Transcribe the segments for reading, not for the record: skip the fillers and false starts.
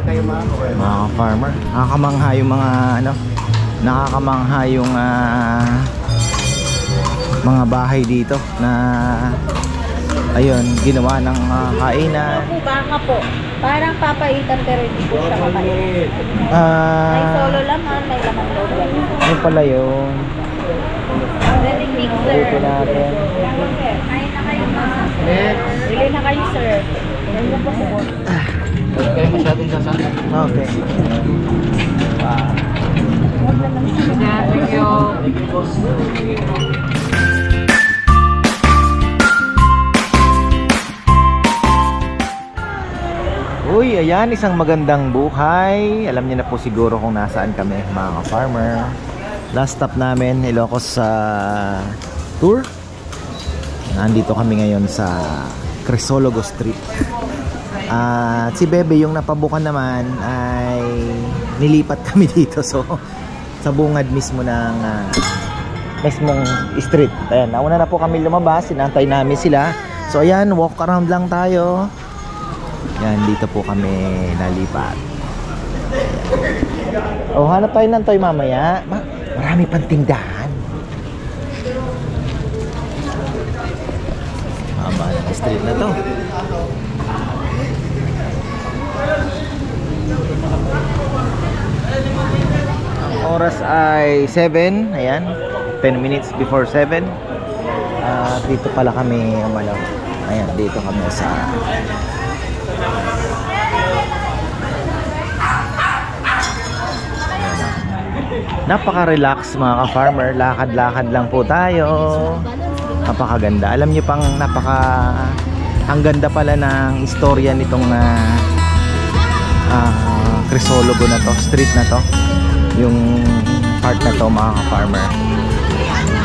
mga farmer. Nakakamangha yung mga ano, nakakamangha yung mga bahay dito na ayun, ginawa ng kainan. Baka po, parang papaitan pero hindi po siya kakain. May solo laman, may laman loob. Ano pala yun? Pwedeng mixer. Dito natin. Kain na kayo ma. Bili na kayo sir. Ganyan po po. Kaya masyadong sasama. Okay. Thank you. Uy, ayan, isang magandang buhay. Alam niyo na po siguro kung nasaan kami, mga farmer. Last stop namin, Ilocos tour. Nandito kami ngayon sa Crisologo Street. At si Bebe, yung napabukan naman, ay nilipat kami dito. So, sa bungad mismo ng mismong street. Ayan, nauna na po kami lumabas, sinantay namin sila. So, ayan, walk around lang tayo. Yan, dito po kami nalipat. Oh, hanap tayo ng toy mamaya. Marami pang tindahan. Mama, street na to. Ang oras ay 7. Ayan, 10 minutes before 7. Dito pala kami umalaw. Ayan, dito kami sa napaka-relax mga ka-farmer. Lakad-lakad lang po tayo. Napakaganda. Alam niyo pang ang ganda pala ng istorya nitong Crisologo na to, street na to. Yung part na to mga ka-farmer.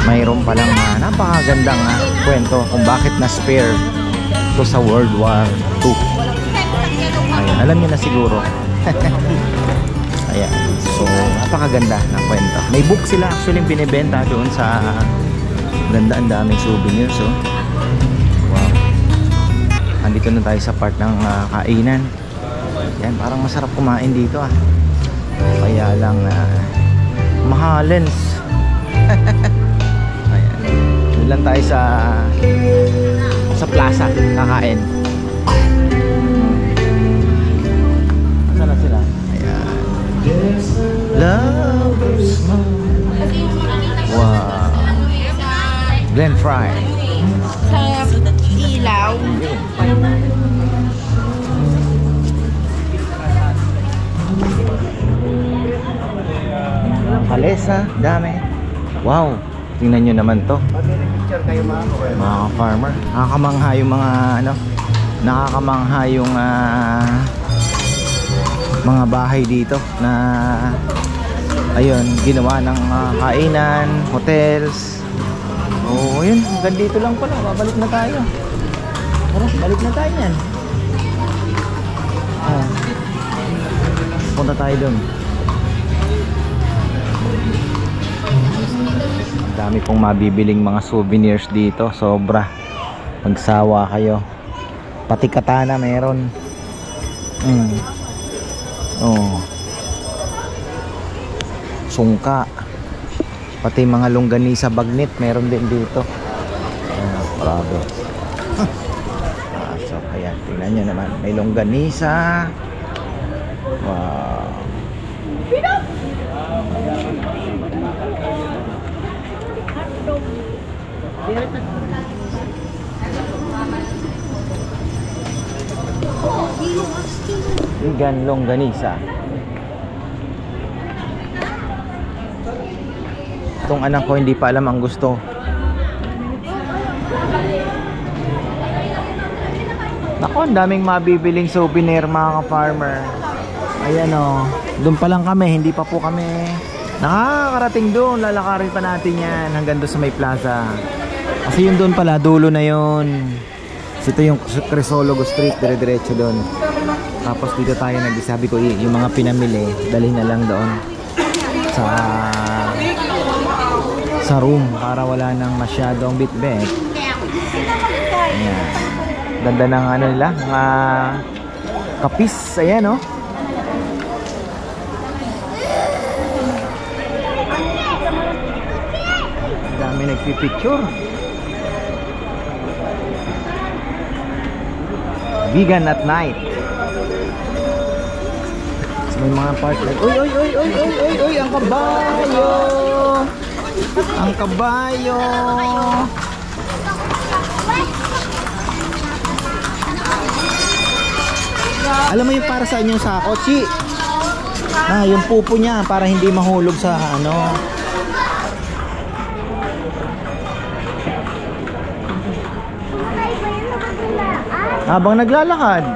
Mayroon palang napakagandang kwento kung bakit na-spare to sa World War II. Ayan, alam niyo na siguro. Ayan, so napakaganda ng kwento. May book sila actually binibenta doon sa ganda, ang daming souvenirs. So wow, andito na tayo sa part ng kainan. Yan, parang masarap kumain dito kaya lang mahalens. Ayan, doon lang tayo sa plaza kakain. Saan na sila? Ayan, Lover's Moon. Wow, Glen Fry Sa ilaw. Kalesa, dami. Wow, tingnan nyo naman to mga farmer. Nakakamangha yung mga ano, nakakamangha yung mga bahay dito na ayun, ginawa ng kainan, hotels. Oh, yun, hanggang dito lang pala. Babalik na tayo. Tara, balik na tayo yan. Punta tayo dun. Dami pong mabibiling mga souvenirs dito. Sobra. Magsawa kayo. Pati katana meron. Oh. Sungka. Pati mga longganisa bagnit meron din dito. Grabe. So ayan, tingnan nyo naman. May longganisa. Wow. Vegan longganisa. Itong anak ko hindi pa alam ang gusto. Nako, ang daming mabibiling souvenir mga ka-farmer. Ayan o, doon pa lang kami, hindi pa po kami nakakarating doon. Lalakarin pa natin yan hanggang doon sa may plaza. Kasi yun doon pala, dulo na yun. Ito yung Crisologo Street, dire-diretso doon. Tapos dito tayo nagsabi ko yung mga pinamili, dalhin na lang doon sa room para wala nang masyadong bitbit. Ayan. Ganda ng ano nila, mga kapis. Ayan o. nagpipicture. Vegan at night. So, may mga part like, uy, ang kabayo! Ang kabayo! Alam mo yung para saan yung sako, Chi? Yung pupo niya para hindi mahulog sa ano. Habang naglalakad.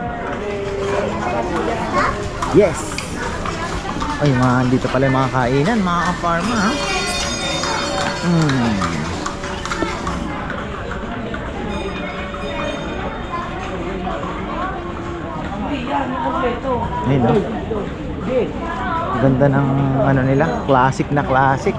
Yes. Ay, dito pala yung mga kainan, mga ka-farmer, ha? Ayun, no? Ganda ng ano nila, classic na classic.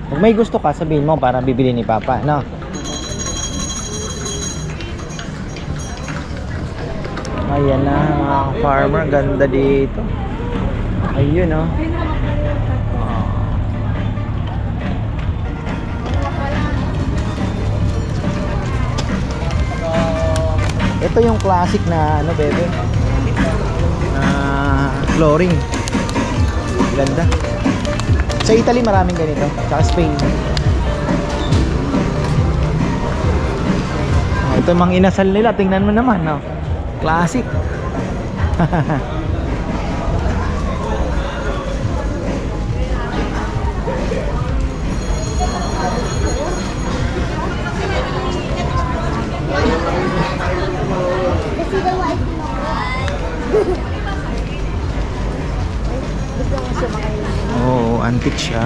Kung may gusto ka, sabihin mo para bibili ni Papa, no? Ayan na, mga farmer, ganda dito. Ayun, no? Ito yung classic na ano, bebe, na flooring. Ganda. Sa Italy maraming ganito, tsaka Spain. Ito yung mga inasal nila, tingnan mo naman, no? Classic. Oh, antique siya.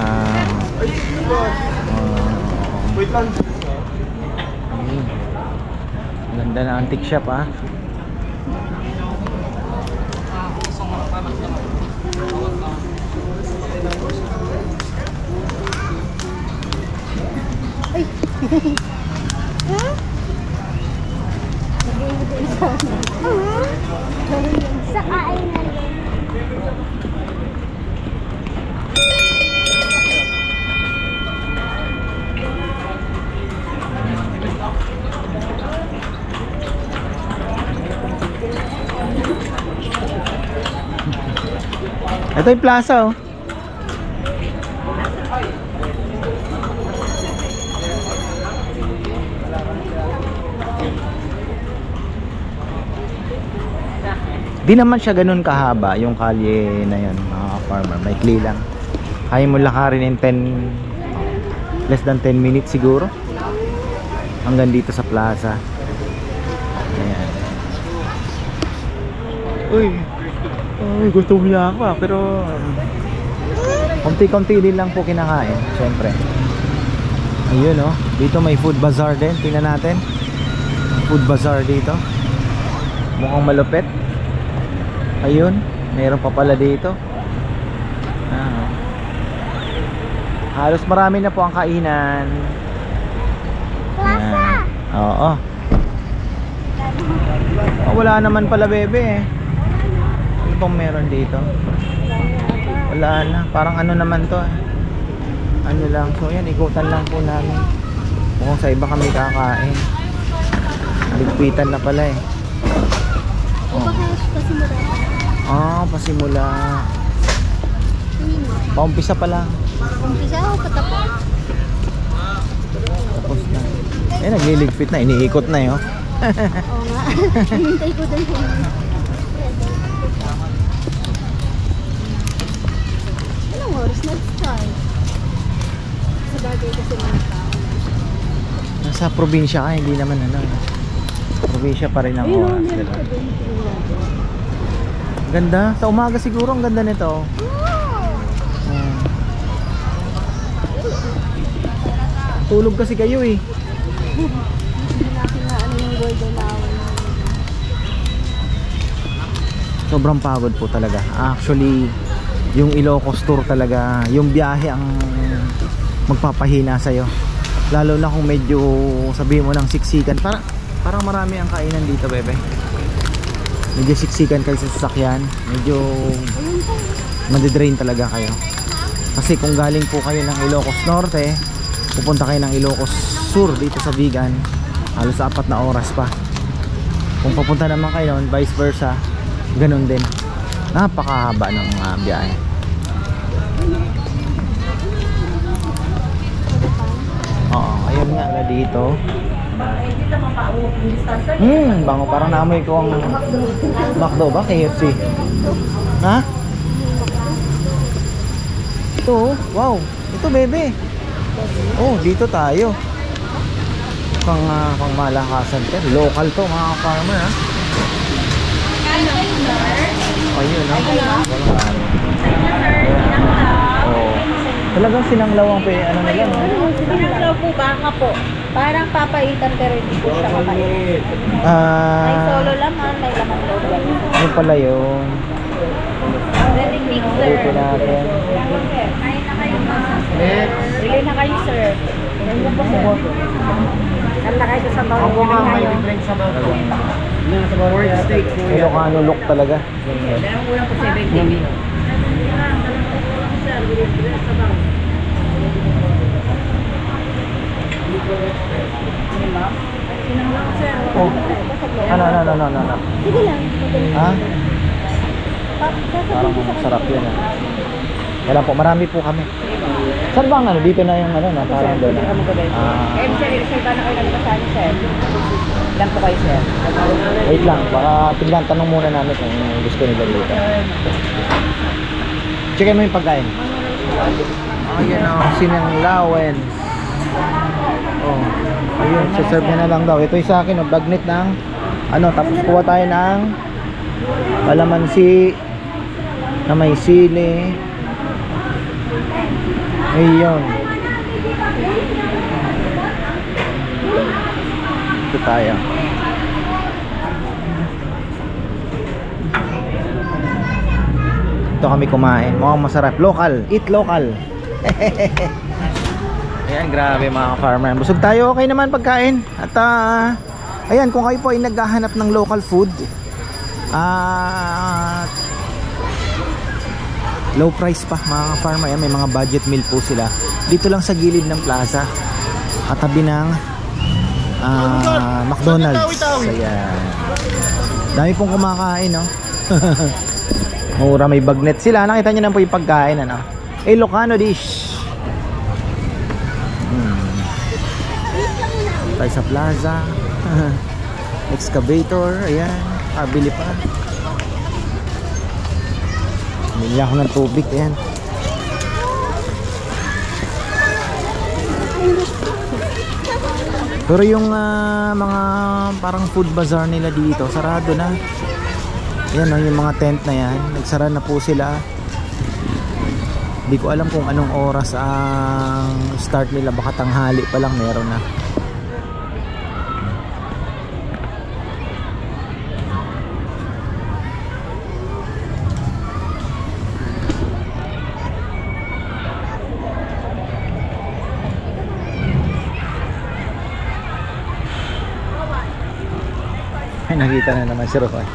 Ganda na antique shop, ha. Ay. Sa kainan. Ito yung plaza, oh. Di naman siya ganun kahaba yung kalye na yun, mga farmer. Maikli lang. Kaya mo lakarin in 10, less than 10 minutes siguro, hanggang dito sa plaza. Ayan. Uy, gusto ko niya ako, pero konti-konti din lang po kinakain, syempre. Ayun, oh. Dito may food bazaar din. Tingnan natin. Food bazaar dito. Mukhang malupit. Ayun, meron pa pala dito. Halos marami na po ang kainan. Plaza. Oo. Wala naman pala, bebe, eh. Ano pong meron dito? Wala na. Parang ano naman to, eh. Ano lang. So yan, ikutan lang po namin. Kung sa iba kami kakain. Ligpitan na pala, eh. Oh. Pasimula. Paumpisa pa lang. Umpisa o patapos? Tapos na. Eh, nagliligpit na. Iniikot na, yun. Oo nga. Hinintay ko din po. Anong oras nag-start? Sa bagay kasi mga tao. Nasa probinsya ka, hindi naman ano. Probinsya pa rin ang oras. Ganda. Sa umaga siguro ang ganda nito. Tulog kasi kayo, eh. Hindi natin na ano yung golden hour. Sobrang pagod po talaga. Actually, yung Ilocos Tour talaga, yung biyahe ang magpapahina sa'yo. Lalo na kung medyo sabihin mo ng siksikan. Parang marami ang kainan dito, bebe. Medyo siksikan kayo sa sasakyan. Medyo madidrain talaga kayo. Kasi kung galing po kayo ng Ilocos Norte, pupunta kayo ng Ilocos Sur dito sa Vigan, halos 4 na oras pa. Kung papunta naman kayo nun, vice versa, ganun din. Napakahaba ng biyahe. Oo, ayun nga na dito. Bango, parang naamoy ko ang McDo ba? KFC. Ha? Ito, wow. Ito, bebe. Oh, dito tayo. Pang malakasan to. Local to, mga farmer, ha? Ayun, ha? Oh. Talagang sinanglaw ang ano nila, no? Sinanglaw po, baka po. Parang papaitan pero hindi po siya makain. May solo laman, may laman loob. Ano pala yun? Ready mixer. Dito natin. Kain na kayo, ma'am. Bili na kayo, sir. Ganyan po, sir. Kanta kayo sa bawang. Ako nga, may drink sa bawang. Sa bawang steak. Ilocano look talaga. Dalawang ulang po, 70. Oh. Ano. Sige lang. Ha? Parang sarap yun, ha? Wala po, marami po kami. Saan ba ang ano? Dito na yung ano, na parang doon. Sir, ba na kayo nagpasahin, sir? Ilan po kayo, sir? Wait lang, baka tignan, tanong muna namin kung gusto nila dito. Checkin mo yung pagkain. Ayan o, sinanglawen. Oh, ayun, saserve niya na lang daw. Ito yung sa akin, bagnet ng ano, tapos kuha tayo ng kalamansi na may sili. Ayun. Ito tayo. Ito kami kumain. Mukhang masarap. Local. Eat local. Ayan, grabe mga farmer. Busog tayo. Okay naman pagkain. At ayan, kung kayo po ay naghahanap ng local food, low price pa mga farmer. Ayan, may mga budget meal po sila. Dito lang sa gilid ng plaza, katabi ng McDonald's. Ayan. Dami pong kumakain, no? Mura, may bagnet sila. Nakita nyo na po yung pagkain, ano? Ilocano dish. Tayo sa plaza. Excavator. Ayan, kabili pa. Bili ako ng tubig. Ayan. Pero yung mga parang food bazaar nila dito, sarado na. Ayan, yung mga tent na yan, nagsara na po sila. Hindi ko alam kung anong oras ang start nila. Baka tanghali pa lang meron na. Ay, nakita na naman si Roy.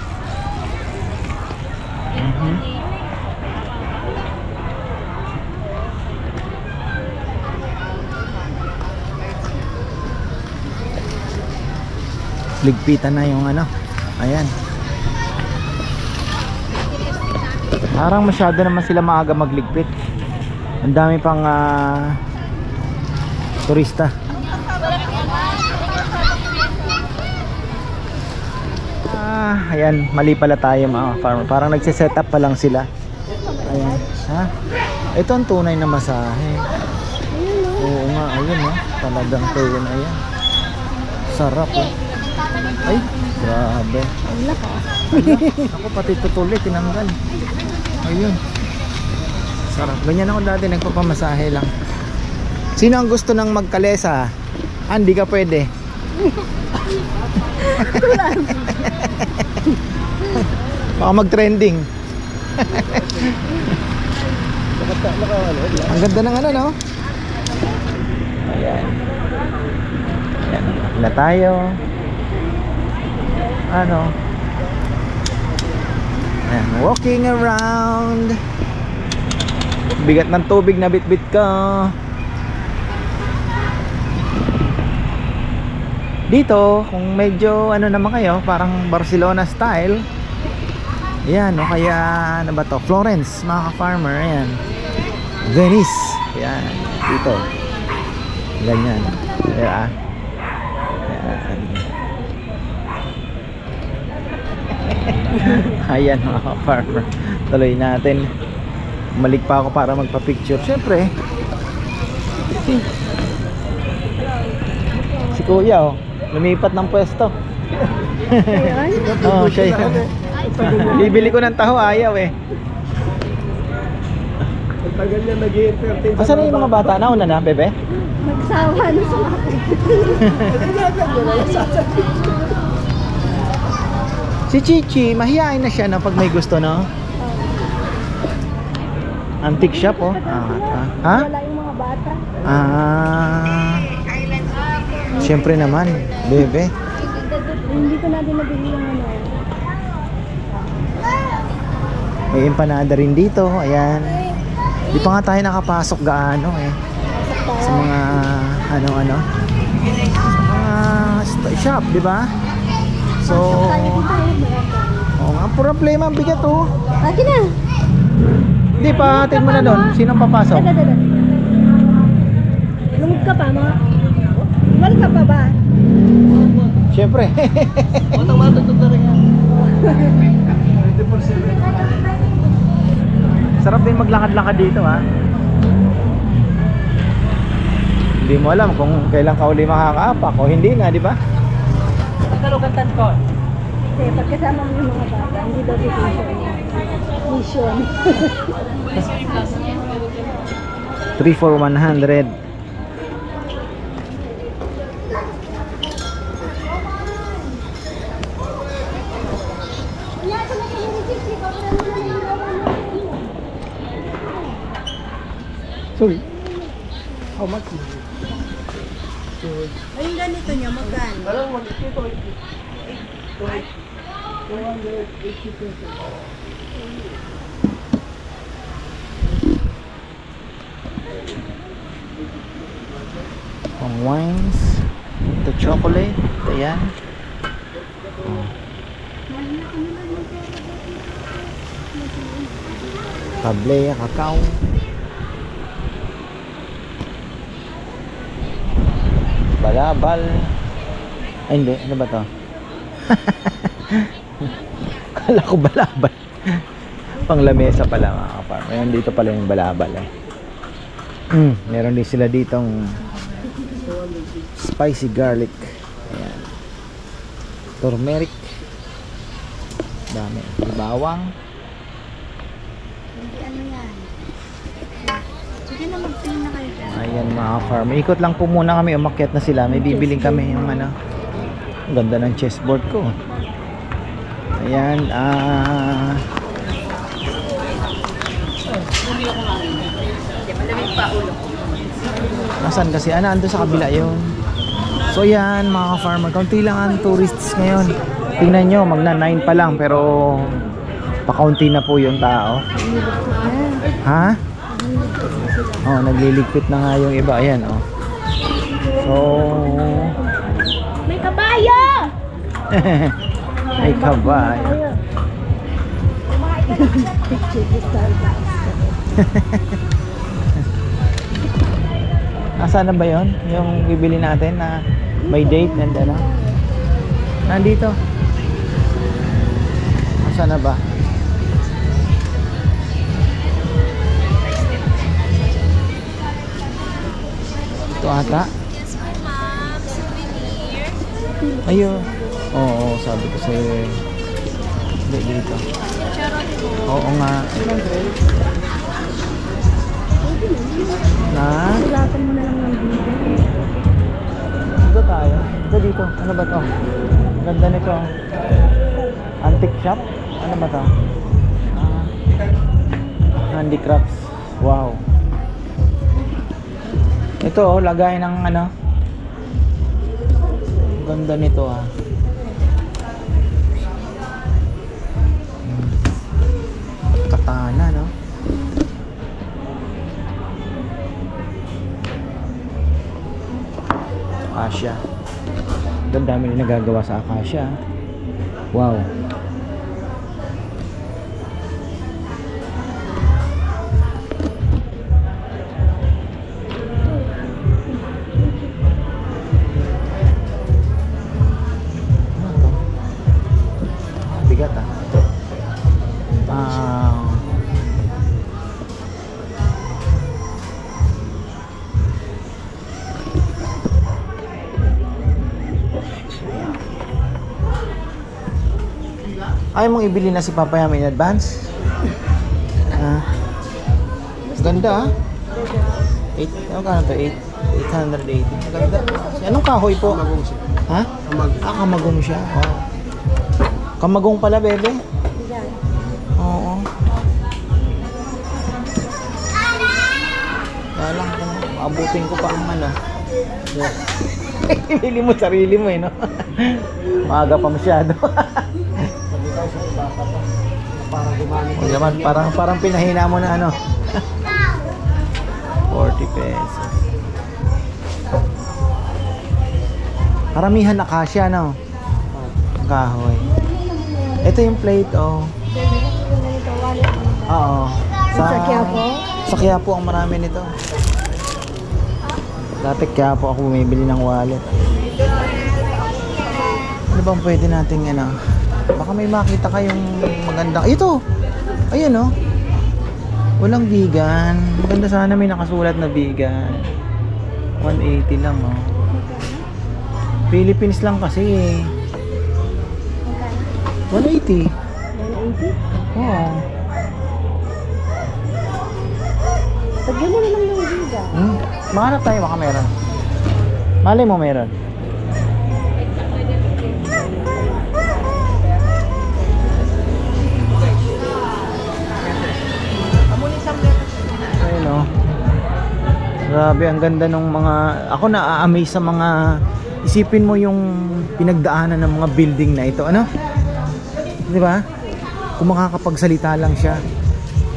Ligpitan na yung ano. Ayan. Parang masyado naman sila maaga magligpit. Ang dami pang turista. Ayan, mali pala tayo mga farmer. Parang nagsiset up pa lang sila. Ayan. Ha? Ito ang tunay na masahe. Oo nga, ayun, no? Talagang tuwin. Ayan. Sarap, oh. Ay, grabe. Ako pati tutuloy, tinanggal. Ayun. Sarap. Ganyan ako dati, nagpapamasahe lang. Sino ang gusto ng magkalesa? Hindi ka pwede. Baka mag-trending. Ang ganda ng ano, no? Ayan. Ayan. Na tayo. ano. Ayan, walking around. Bigat ng tubig na bit-bit ka. Dito, kung medyo ano naman kayo, parang Barcelona style. Ayan, o kaya ano ba to? Florence, mga ka-farmer. Ayan. Venice. Ayan, dito. Ganyan. Ayan. Ayan. Ayan, mga ka-farmer. Tuloy natin. Malik pa ako para magpa-picture. Siyempre, si Kuya, oh, lumipat ng pwesto. Oo, siya yan. Bibili ko ng taho, ayaw eh. Tagal niya nag-i-entertain. Asan na yung mga bata? Nauna na, bebe? Magsawa na sa Si Chichi, mahihain na siya no, pag may gusto, no? Antique shop, oh. Ha? Wala yung mga bata. Siyempre naman, bebe. Hindi ko natin nabili yung ano. May empanada rin dito, ayan. Di pa nga tayo nakapasok gaano eh. Sa mga ano-ano. Sa mga shop, di ba? So, oh, ang problema, ang bigat oh. Akin na. Hindi pa, hatid mo na doon. Sinong papasok? Dada. Lumog ka pa, mga. Wal ka pa ba? Siyempre. Matang-matang na rin yan. Sarap din maglakad-lakad dito, ha? Hindi mo alam kung kailan ka uli makakaapak o hindi nga, di ba? Pagkalugatan ko. Kasi pagkasama mo yung mga bata, hindi daw mission. 3 for 100. Sorry. How much is it? Ay, yung ganito niya, magkano? Alam mo, ito 280 pesos. Pang wines, the chocolate, ayan. Tablea, kakao. Balabal. Ay hindi, ano ba to? Kala ko balabal. Pang lamesa pala mga ka-farm. Ayan, dito pala yung balabal eh. Meron din sila ditong spicy garlic. Ayan. Turmeric. Dami. Bawang. Ano yan? Sige na, mag-pin na kayo dyan. Ayan mga farm. Ikot lang po muna kami. Umakyat na sila. May bibiling kami yung ano. Ang ganda ng chessboard ko. Ayan. Nasaan kasi? Ando sa kabila yun. So yan mga farmer. Kaunti lang ang tourists ngayon. Tingnan nyo. Magna 9 pa lang. Pero pakaunti na po yung tao. Ha? Oh, nagliligpit na nga yung iba. Ayan, oh. So, May kabayo! may kabayo. Nasaan na ba yun? Yung bibili natin na may date and ano? Nandito. Nasaan na ba? Ito ata. Ayun. Oo, sabi ko sa'yo eh. Hindi dito. Oo nga. Na? Sulatan mo na lang ng video. Dito tayo. Dito. Ano ba to? Ganda nito. Antique shop? Ano ba to? Handicrafts. Wow. Ito oh, lagay ng ano. Ganda nito ah. Acacia. Ang dami rin nagagawa sa Acacia. Wow. Bigat ah. Ayaw mong ibili na si Papa Yam in advance? Ganda ah. 8, ano ka na to? 880. Ganda. Anong kahoy po? Kamagong siya. Ha? Kamagong siya. Wow. Kamagong pala, bebe? Yan. Oo. Kaya lang kung abutin ko pa ang ano. Pili mo sarili mo eh, no? Maaga pa masyado. Parang gumamit. O naman, parang pinahina mo na ano. 40 pesos. Paramihan Acacia, no? Kahoy. Ito yung plate, oh. Oo. Sa Quiapo? Sa Quiapo ang marami nito. Dati Quiapo ako bumibili ng wallet. Ano bang pwede nating ano? Baka may makita kayong magandang... Ito! Ayun, oh. Walang vegan. Maganda sana may nakasulat na vegan. 180 lang, oh. Philippines lang kasi, eh. 180. 180? Oo. Tagyan mo naman yung giga. Mahanap tayo, baka meron. Malay mo meron. Ayun, oh. Grabe, ang ganda ng mga... Ako na-amaze sa mga... Isipin mo yung pinagdaanan ng mga building na ito, ano? Di ba? Kung makakapagsalita lang siya,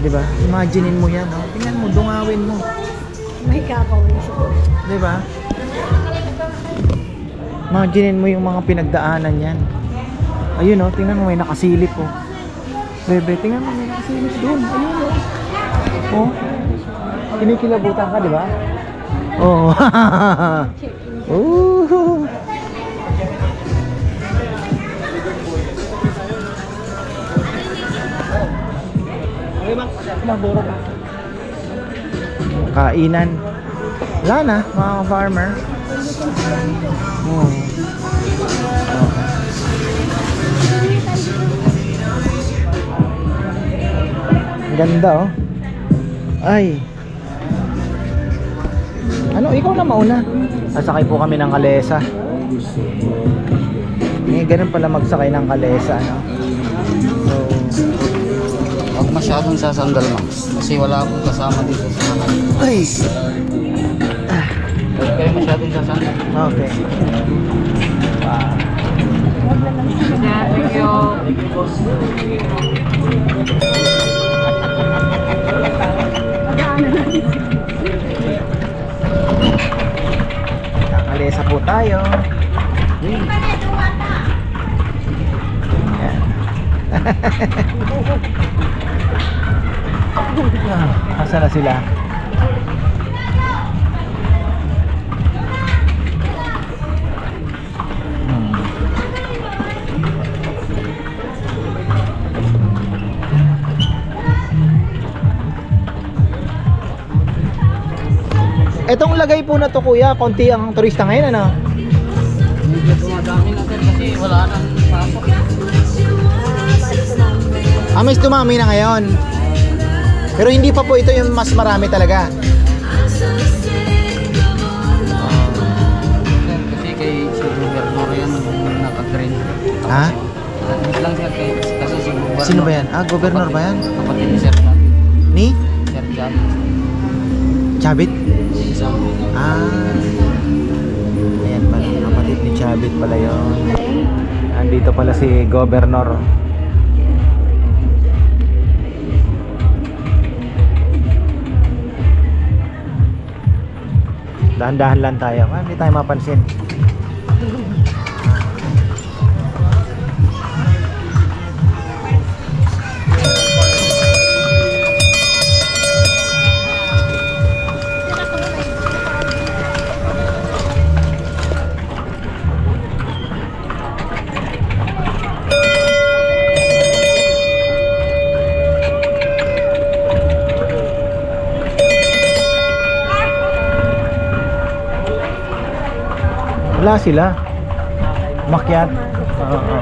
di ba? Imaginein mo yan, oh. Tingnan mo, dungawin mo. May kakawin siya. Di ba? Imaginein mo yung mga pinagdaanan yan. Ayun, oh, tingnan mo, may nakasilip, oh. Bebe, tingnan mo, may nakasilip doon. Ayun, oh. Oh. Kinikilabutan ka, di ba? Oo. Oh. Kainan. Wala na, mga farmer. Oh. Ganda, oh. Ay. Ano, ikaw na mauna. Sasakay po kami ng Kalesa. Ganun pala magsakay ng Kalesa, no? So, Huwag masyadong sasandal, Max. Kasi wala akong kasama dito sa mga. ay. Huwag kayo masyadong sasandal. Okay. Thank you. Kalesa po tayo. Ayan. Asa na sila? Etong lagay po na to, kuya, konti ang turista ngayon, ano? Medyo dumadami na sir kasi wala nang pasok. Mas dumami na ngayon. Pero hindi pa po ito yung mas marami talaga. Sir, kasi kay si Gobernador yan naka-green. Ha? Hindi lang sir kasi si Gobernador. Sino ba yan? Ah, Gobernador ba yan? Kapatid ni Sir Chavit. Ni? Sir Chavit. Chavit? Si Sam. Ah. Ayan pala, kapatid ni Chavit pala yun. Andito pala si Gobernador. Dahan-dahan lang tayo. Hindi tayo mapansin. Wala sila. Makyat. Oo.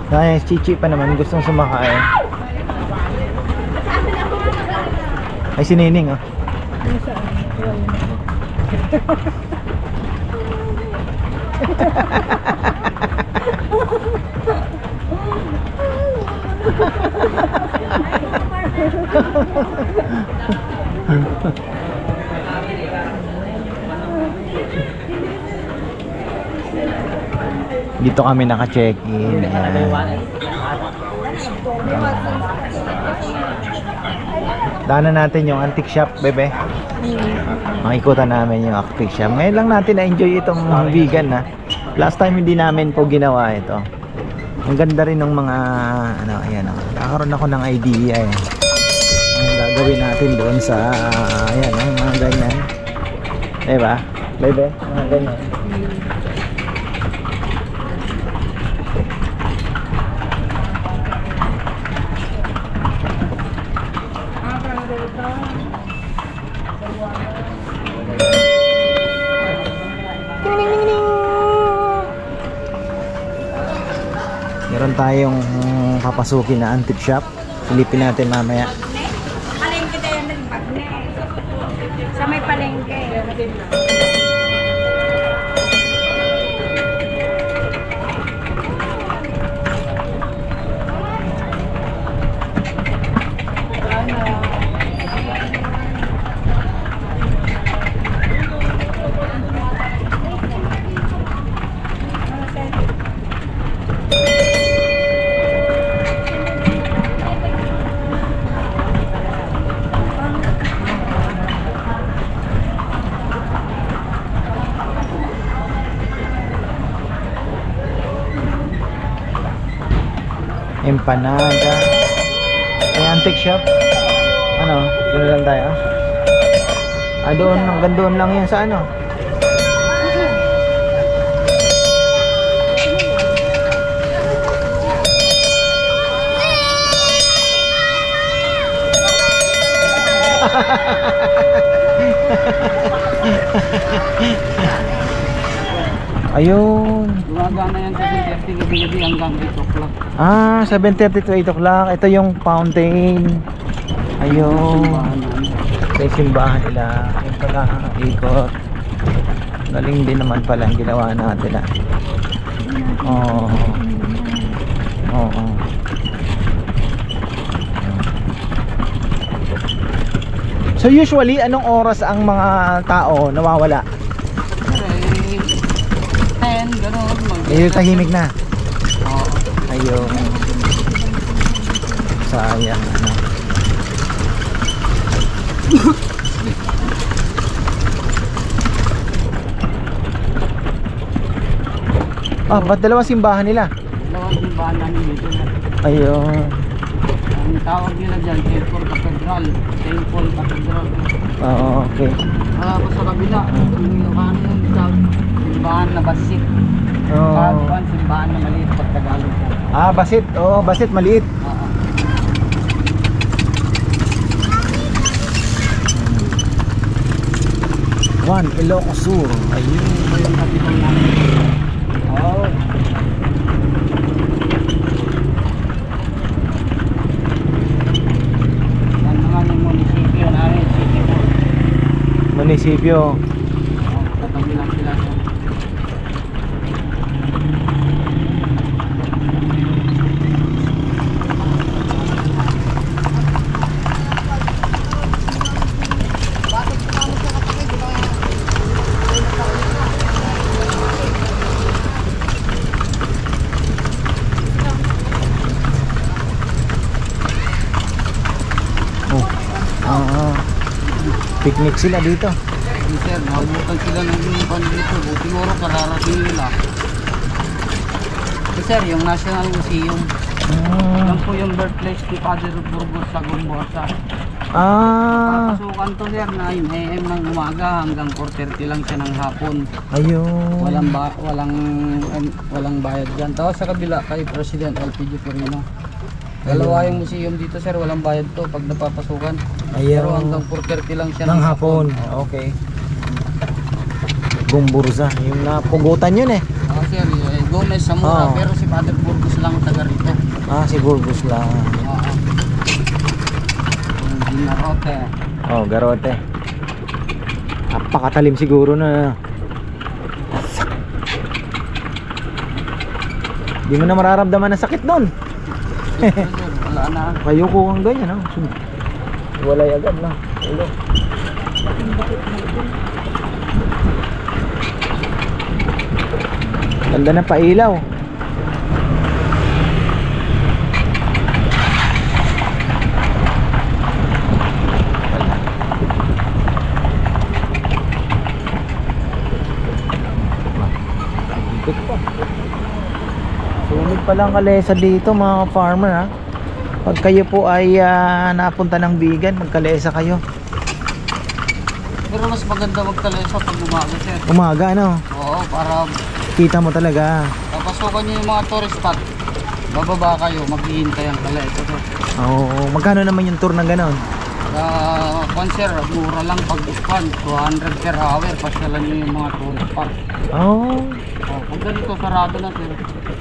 Kaya Chichi pa naman gustong sumakay. Ay si Nining oh. Dito kami naka-check-in. Daanan natin yung antique shop, bebe. Makikutan namin yung antique shop. Ngayon lang natin na-enjoy itong vegan na. Last time hindi namin po ginawa ito. Ang ganda rin ng mga ano, ayan oh. Nakaroon ako ng idea eh. Ang gagawin natin doon sa ayan, mga ganyan. Diba? Bebe, mga ganyan. Meron tayong papasukin na antique shop. Silipin natin mamaya. Palengke tayo ng bagne. Sa may palengke. Empanada. Ay, antique shop. Ano? Doon lang tayo. Doon. Hanggang doon lang yan sa ano. Ayun. Gumagana yan sa 7:30 gabi hanggang 8 o'clock. 7:30 to 8 o'clock. Ito yung fountain. Ayun. Sa simbahan nila. Yung pala, ikot. Galing din naman pala ang ginawa natin Oo. Oo. So usually, anong oras ang mga tao nawawala? 10, gano'n. Medyo tahimik na. Oo. Ayun. Sayang ano. Ba't dalawang simbahan nila? Dalawang simbahan namin dito. Ayun. Ang tawag nila dyan, Temple Cathedral. Temple Cathedral. Oo, okay. Tapos sa kabila, yung kanan sa simbahan na basit. Kaguan, simbahan na maliit pag Tagalog. Basit. Oo, basit maliit. Oo. Juan Ilocos Sur. Ayun. Yung kapital namin. Oo. Yan naman yung munisipyo namin, City Hall. Munisipyo. Katabi lang sila. Picnic sila dito. Sir, nabutan sila ng linipan dito. Siguro kararating nila. Sir, yung National Museum. Yan po yung birthplace ni Father Burgos sa Gumbosa. Papasukan to sir, 9 AM ng umaga hanggang 4:30 lang siya ng hapon. Ayun. Walang bayad dyan. Tapos sa kabila kay President LPG Quirino. Dalawa yung museum dito sir, walang bayad to pag napapasukan. Ayun. Pero hanggang 4:30 lang siya ng hapon. Oo. Okay. Gumburza, yung napugutan yun eh. Oh, sir, Gomez Zamora, Oo. pero si Father Burgos lang ang taga rito. Ah, si Burgos lang. Oo. Ginarote. Oh, Garote. Napakatalim siguro na. Di mo na mararamdaman ang sakit doon. Sir, wala na. Kayoko ang ganyan, no? Walay agad na. Ulo. Ganda ng pailaw. Sulit pa lang kalesa dito mga farmer ha. Pag kayo po ay napunta ng Bigan, magkalesa kayo. Pero mas maganda magkalesa pag umaga, sir. Umaga ano, Oo, para kita mo talaga. papasukan nyo yung mga tourist spot. Bababa kayo, maghihintay ang kalesa, sir. Oo, magkano naman yung tour na ganon? Sir, mura lang pag discount. 200 per hour, pasyalan nyo yung mga tourist spot. Oo. Oh, pag ganito, sarado na, sir.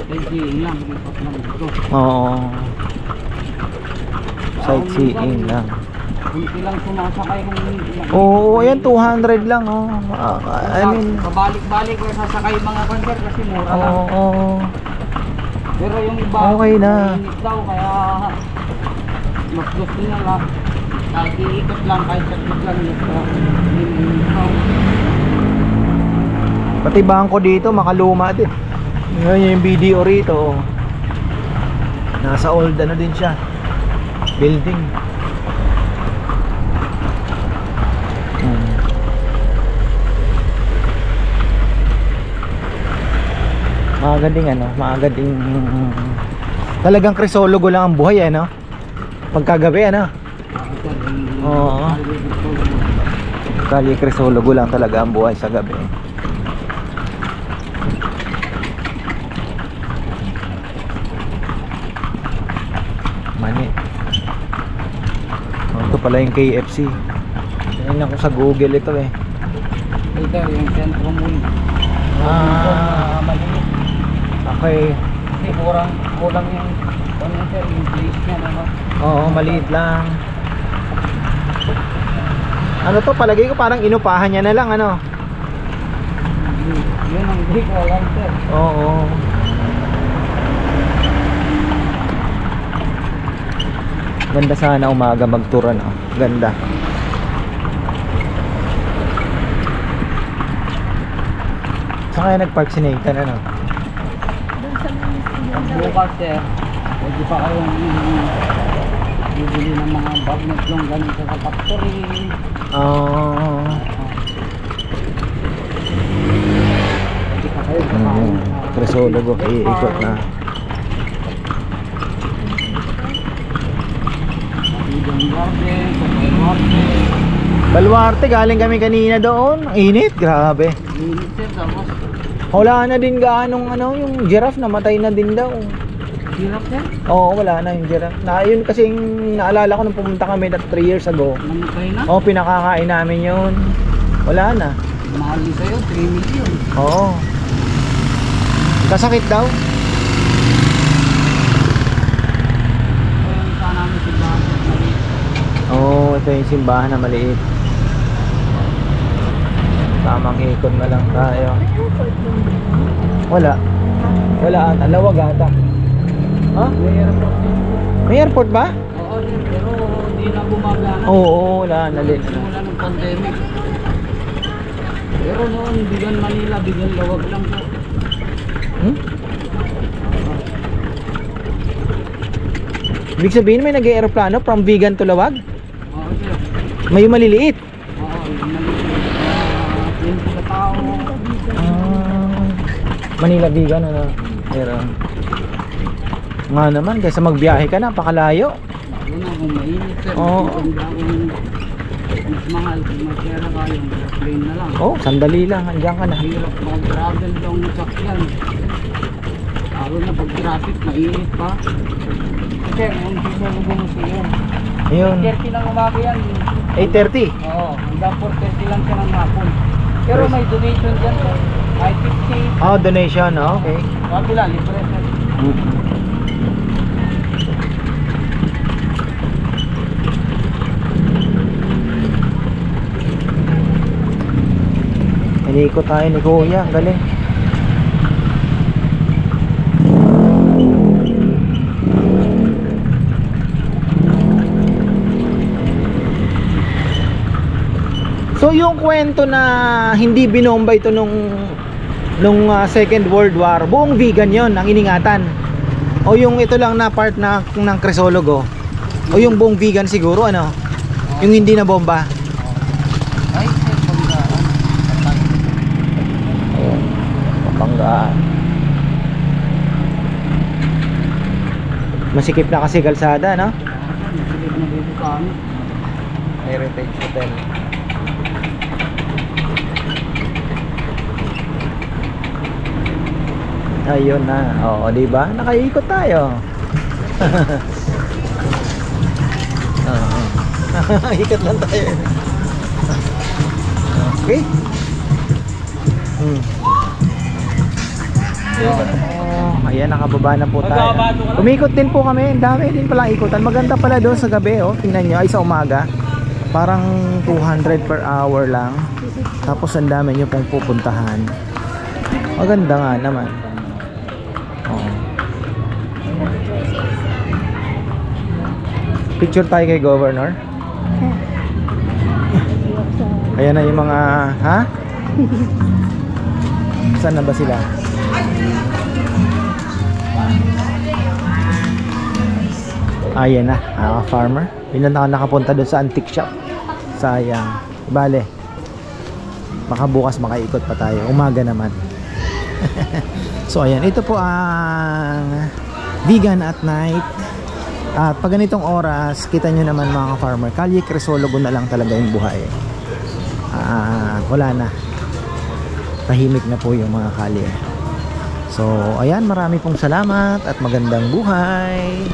Sightseeing lang, dito lang dito. Oo. Sightseeing lang. Kunti lang sumasakay kung Oo, ayan 200 lang oh. I mean, babalik-balik or sasakay yung mga konser kasi mura lang. oo. Pero yung iba, Okay na. mainit daw, kaya mas gusto nila lang. Kahit iikot lang, kahit sakit lang dito. Mainit daw. Pati bangko dito makaluma din. Ngayon yung video rito. Oh. Nasa old ano din siya. Building. Maaga ding ano, maaga ding talagang krisologo lang ang buhay no? Pagkagabi ano? Oo. Kali krisologo lang talaga ang buhay sa gabi. Mani. Oh, ito pala yung KFC. Tingnan ko sa Google ito eh. Ito yung Centro Mall. Maliit. Okay. Kasi kulang yung ano, sir, yung place niya, ano? Oo, maliit lang. Ano to, palagay ko parang inupahan niya na lang ano. Yun ang hindi ko alam, sir. Oo. Ganda sana umaga magturan oh. Ganda. Saan kaya nagpark si Nathan ano? Bukas, sir, pwede pa kayong bibili ng mga bagnet long ganito sa factory. Oo. Pwede pa kayo kakain. Krisologo, iikot na. Eden Garden, Super Garden. Baluarte, galing kami kanina doon. Ang init, grabe. Init, sir, tapos Wala na din gaanong ano, yung giraffe namatay na din daw. hirap, sir. Oo, wala na yung giraffe. Na yun kasi naalala ko nung pumunta kami 3 years ago. Namatay na. Oo, pinakakain namin yun. Wala na. Mahal din sa'yo, 3 million. Oo. Kasakit daw. Kaya yung isa namin si Bakit maliit. Oo, ito yung simbahan na maliit. Tamang ikot na lang tayo. Wala. Wala ata. Lawag ata. Ha? May airport din. May airport ba? Oo, sir, pero hindi na gumagana. Oo, wala na din. Simula ng pandemic. Pero noon, Bigan Manila, Bigan Lawag lang po. Hmm? Ibig sabihin may nag-aeroplano from Vigan to Lawag? Oo, sir. May maliliit. Oo, yung maliit. 20 na tao. Manila Vigan ano. Pero nga naman kaysa magbiyahe ka na pakalayo. Lalo na kung mainit, sir. Oo. Kung mas mahal, kung may pera ka, yung airplane na lang. Oh, sandali lang, andiyan ka na. Hirap mag-travel daw ng sakyan. Lalo na pag traffic, mainit pa. Sir, yung sinulugo mo siya yun. Ayun, 30 lang umaga yan. 8:30. Oo, hanggang 4:30 lang siya ng hapon. Pero may donation dyan sir. May 50. Oh, donation, okay. Kapila, libre sir. Inikot tayo ni Kuya, ang galing. So yung kwento na hindi binomba ito nung Second World War, buong vegan yon ang iningatan. O yung ito lang na part na ng Crisologo. O yung buong vegan siguro ano? Yung hindi na bomba. Ay, sir, panggaan. Papanggaan. Masikip na kasi kalsada, no? Masilip na dito sa amin. Heritage Hotel. Ayun na. Oo, di ba? Nakaikot tayo. Oo. Ikot lang tayo. Okay. Ayan, nakababa na po tayo. Umikot din po kami. Ang dami din palang ikutan. Maganda pala doon sa gabi, oh. Tingnan nyo, ay sa umaga. Parang 200 per hour lang. Tapos ang dami nyo pong pupuntahan. Maganda nga naman. Oo. Picture tayo kay Governor. Ayan na yung mga, ha? Saan na ba sila? Ayan na, farmer. Ilan na ako nakapunta doon sa antique shop. Sayang. Bale, baka bukas makaikot pa tayo. Umaga naman. So ayan, ito po ang vegan at night. At pag ganitong oras, kita nyo naman mga farmer, Kalye Crisologo na lang talaga yung buhay. Wala na. Tahimik na po yung mga kalye. So ayan, marami pong salamat at magandang buhay.